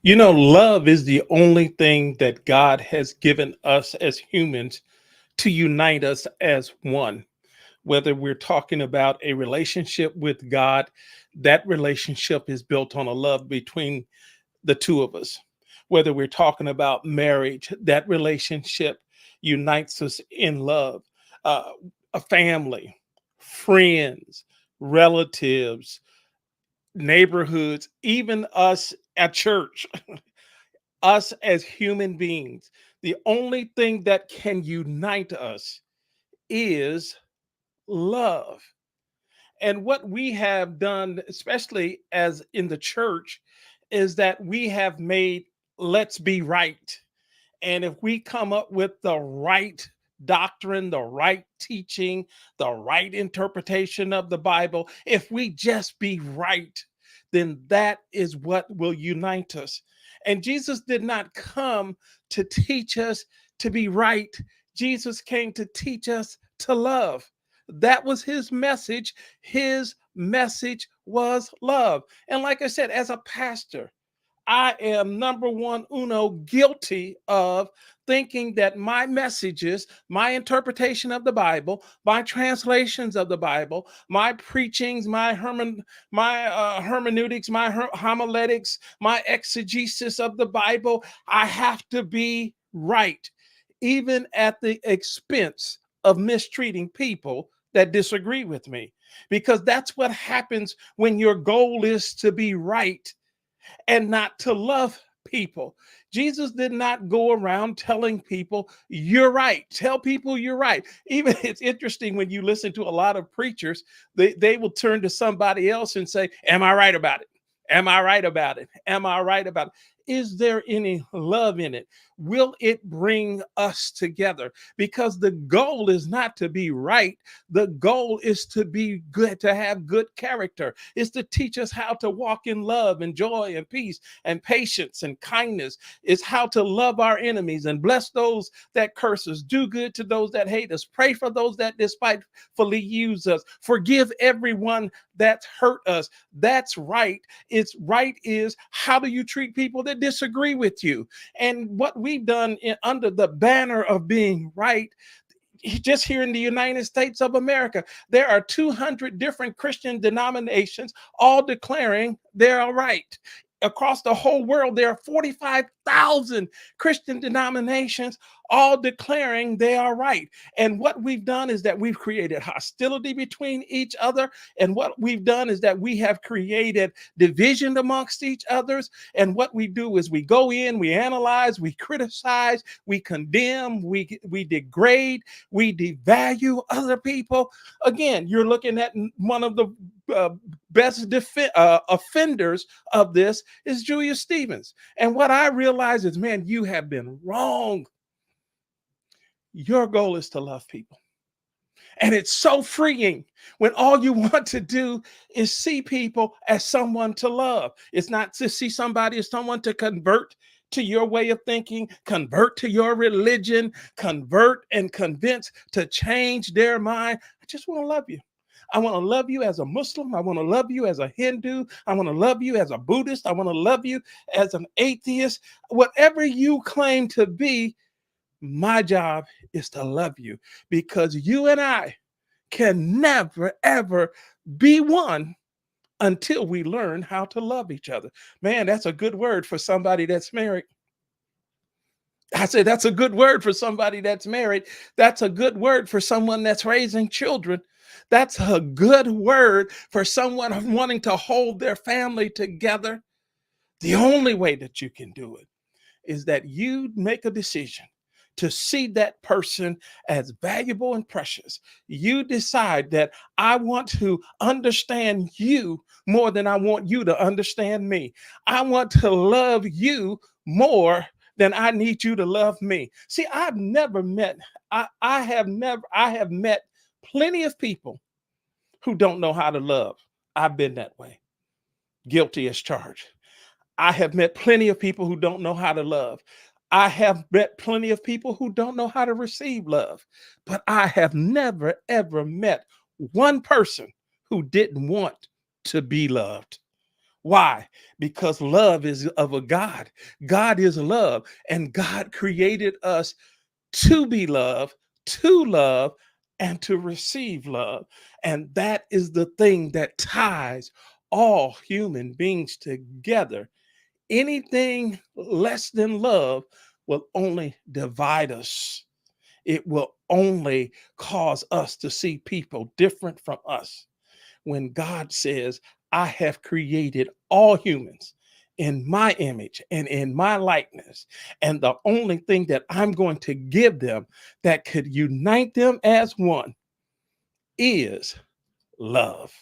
Love is the only thing that God has given us as humans to unite us as one. Whether we're talking about a relationship with God, that relationship is built on a love between the two of us. Whether we're talking about marriage, that relationship unites us in love. Uh, a family, friends, relatives, neighborhoods, even us at church, us as human beings, the only thing that can unite us is love. And what we have done, especially as in the church, is that we have made let's be right. And if we come up with the right doctrine, the right teaching, the right interpretation of the Bible, if we just be right, then that is what will unite us. And Jesus did not come to teach us to be right, Jesus came to teach us to love. That was his message. His message was love. And like I said, as a pastor, I am number one uno guilty of thinking that my messages, my interpretation of the Bible, my translations of the Bible, my preachings, my hermeneutics, my homiletics, my exegesis of the Bible, I have to be right, even at the expense of mistreating people that disagree with me, because that's what happens when your goal is to be right and not to love people. Jesus did not go around telling people, you're right. Tell people you're right. Even it's interesting when you listen to a lot of preachers, they will turn to somebody else and say, am I right about it? Am I right about it? Am I right about it? Is there any love in it? Will it bring us together? Because the goal is not to be right. The goal is to be good, to have good character. Is to teach us how to walk in love and joy and peace and patience and kindness. Is how to love our enemies and bless those that curse us, do good to those that hate us, pray for those that despitefully use us, forgive everyone that's hurt us. That's right. It's right is how do you treat people that disagree with you? And what we've done under the banner of being right, just here in the United States of America, there are 200 different Christian denominations all declaring they're right. Across the whole world, there are 45,000 Christian denominations all declaring they are right. And what we've done is that we've created hostility between each other. And what we've done is that we have created division amongst each others. And what we do is we go in, we analyze, we criticize, we condemn, we degrade, we devalue other people. Again, you're looking at one of the uh, best offenders of this is Julius Stevens. And what I realize is, man, you have been wrong. Your goal is to love people. And it's so freeing when all you want to do is see people as someone to love. It's not to see somebody as someone to convert to your way of thinking, convert to your religion, convert and convince to change their mind. I just want to love you. I want to love you as a Muslim. I want to love you as a Hindu. I want to love you as a Buddhist. I want to love you as an atheist. Whatever you claim to be, my job is to love you, because you and I can never, ever be one until we learn how to love each other. Man, that's a good word for somebody that's married. I say that's a good word for somebody that's married. That's a good word for someone that's raising children. That's a good word for someone wanting to hold their family together. The only way that you can do it is that you make a decision to see that person as valuable and precious. You decide that I want to understand you more than I want you to understand me. I want to love you more than I need you to love me. See, I've never met, I have met plenty of people who don't know how to love. I've been that way, guilty as charged. I have met plenty of people who don't know how to love. I have met plenty of people who don't know how to receive love. But I have never, ever met one person who didn't want to be loved. Why? Because love is of a God. God is love, and God created us to be loved, to love, and to receive love. And that is the thing that ties all human beings together. Anything less than love will only divide us. It will only cause us to see people different from us. When God says, I have created all humans in my image and in my likeness, and the only thing that I'm going to give them that could unite them as one is love.